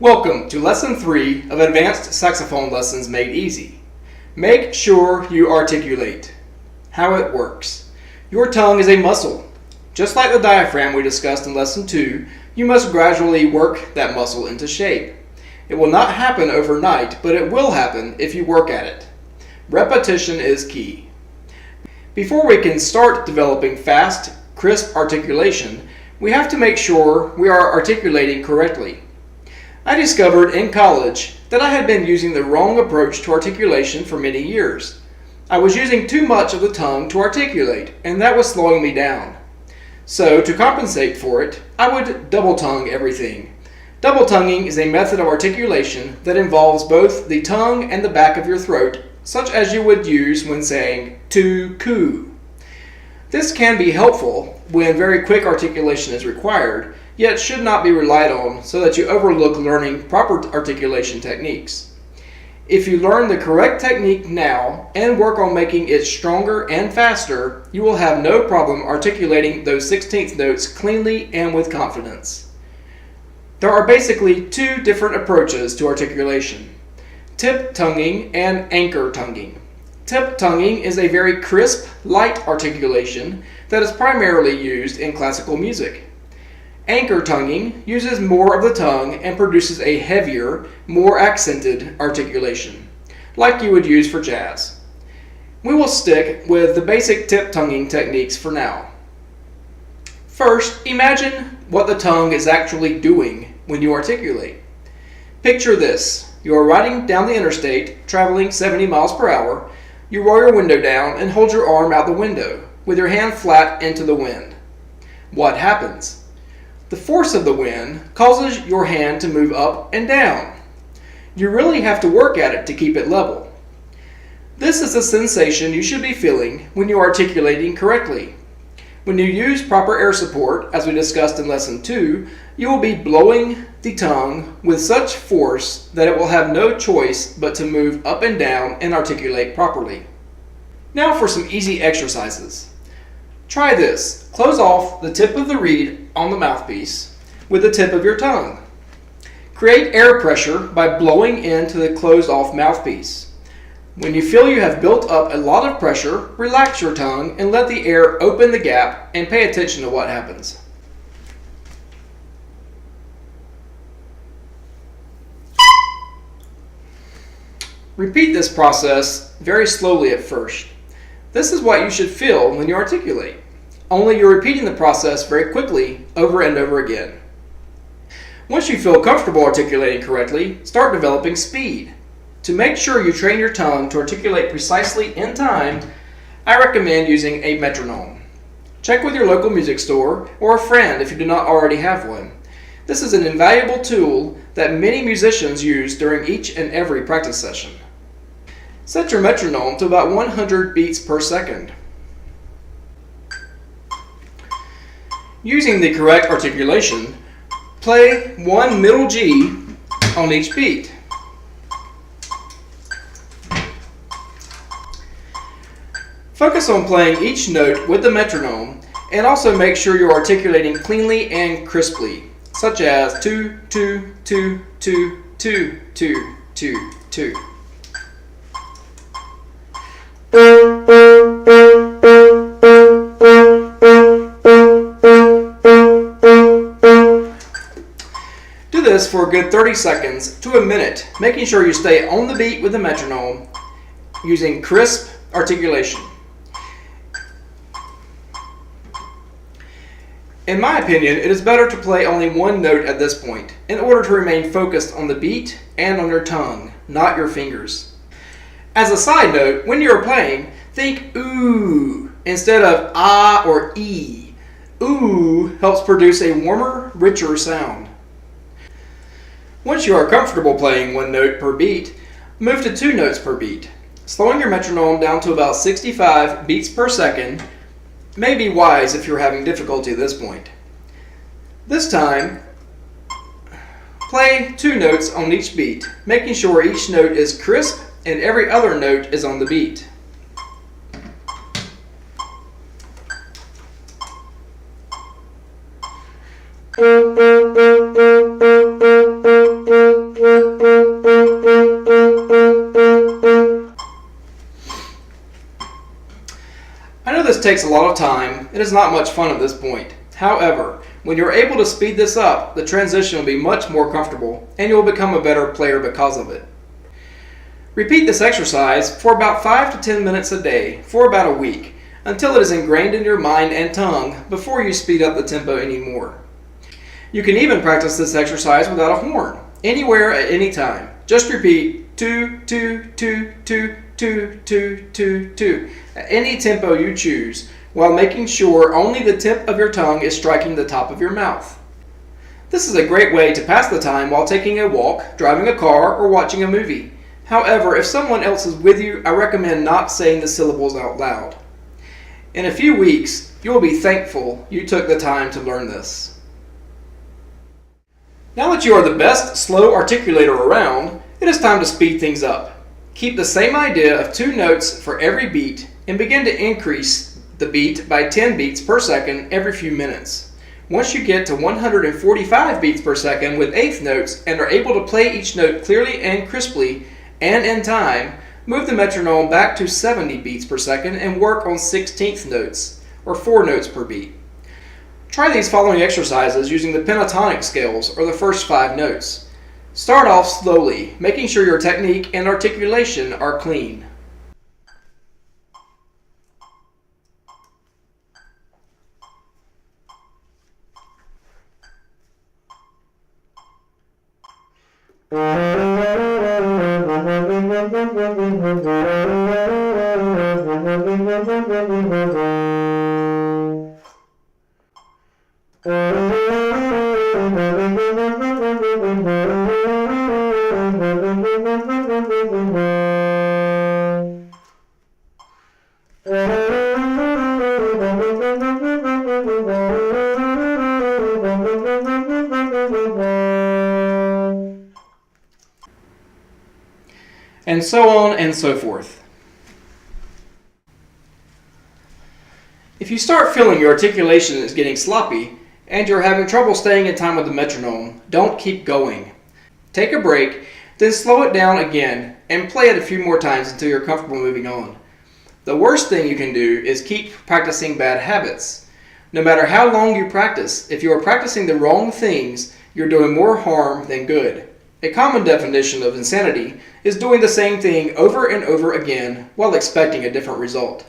Welcome to Lesson 3 of Advanced Saxophone Lessons Made Easy. Make sure you articulate. How it works. Your tongue is a muscle. Just like the diaphragm we discussed in Lesson 2, you must gradually work that muscle into shape. It will not happen overnight, but it will happen if you work at it. Repetition is key. Before we can start developing fast, crisp articulation, we have to make sure we are articulating correctly. I discovered in college that I had been using the wrong approach to articulation for many years. I was using too much of the tongue to articulate, and that was slowing me down. So, to compensate for it, I would double-tongue everything. Double-tonguing is a method of articulation that involves both the tongue and the back of your throat, such as you would use when saying to coo. This can be helpful when very quick articulation is required, yet should not be relied on so that you overlook learning proper articulation techniques. If you learn the correct technique now and work on making it stronger and faster, you will have no problem articulating those 16th notes cleanly and with confidence. There are basically two different approaches to articulation: tip tonguing and anchor tonguing. Tip tonguing is a very crisp, light articulation that is primarily used in classical music. Anchor tonguing uses more of the tongue and produces a heavier, more accented articulation, like you would use for jazz. We will stick with the basic tip tonguing techniques for now. First, imagine what the tongue is actually doing when you articulate. Picture this. You are riding down the interstate, traveling 70 miles per hour. You roll your window down and hold your arm out the window, with your hand flat into the wind. What happens? The force of the wind causes your hand to move up and down. You really have to work at it to keep it level. This is the sensation you should be feeling when you are articulating correctly. When you use proper air support, as we discussed in Lesson 2, you will be blowing the tongue with such force that it will have no choice but to move up and down and articulate properly. Now for some easy exercises. Try this. Close off the tip of the reed on the mouthpiece with the tip of your tongue. Create air pressure by blowing into the closed off mouthpiece. When you feel you have built up a lot of pressure, relax your tongue and let the air open the gap and pay attention to what happens. Repeat this process very slowly at first. This is what you should feel when you articulate, only you're repeating the process very quickly over and over again. Once you feel comfortable articulating correctly, start developing speed. To make sure you train your tongue to articulate precisely in time, I recommend using a metronome. Check with your local music store or a friend if you do not already have one. This is an invaluable tool that many musicians use during each and every practice session. Set your metronome to about 100 beats per second. Using the correct articulation, play one middle G on each beat. Focus on playing each note with the metronome and also make sure you're articulating cleanly and crisply, such as 2, 2, 2, 2, 2, 2, 2, 2. Do this for a good 30 seconds to a minute, making sure you stay on the beat with the metronome using crisp articulation. In my opinion, it is better to play only one note at this point in order to remain focused on the beat and on your tongue, not your fingers. As a side note, when you're playing, think ooh instead of ah or ee. Ooh helps produce a warmer, richer sound. Once you are comfortable playing one note per beat, move to 2 notes per beat. Slowing your metronome down to about 65 beats per second may be wise if you're having difficulty at this point. This time, play 2 notes on each beat, making sure each note is crisp and every other note is on the beat. takes a lot of time and is not much fun at this point. However, when you're able to speed this up, the transition will be much more comfortable and you'll become a better player because of it. Repeat this exercise for about 5 to 10 minutes a day for about a week until it is ingrained in your mind and tongue before you speed up the tempo anymore. You can even practice this exercise without a horn, anywhere at any time. Just repeat 2, 2, 2, 2, 2, 2, 2, 2 at any tempo you choose, while making sure only the tip of your tongue is striking the top of your mouth. This is a great way to pass the time while taking a walk, driving a car, or watching a movie. However, if someone else is with you, I recommend not saying the syllables out loud. In a few weeks, you will be thankful you took the time to learn this. Now that you are the best slow articulator around, it is time to speed things up. Keep the same idea of 2 notes for every beat and begin to increase the beat by 10 beats per second every few minutes. Once you get to 145 beats per second with eighth notes and are able to play each note clearly and crisply and in time, move the metronome back to 70 beats per second and work on 16th notes, or 4 notes per beat. Try these following exercises using the pentatonic scales, or the first 5 notes. Start off slowly, making sure your technique and articulation are clean. And so on and so forth. If you start feeling your articulation is getting sloppy and you're having trouble staying in time with the metronome, don't keep going. Take a break, then slow it down again and play it a few more times until you're comfortable moving on. The worst thing you can do is keep practicing bad habits. No matter how long you practice, if you are practicing the wrong things, you're doing more harm than good. A common definition of insanity is doing the same thing over and over again while expecting a different result.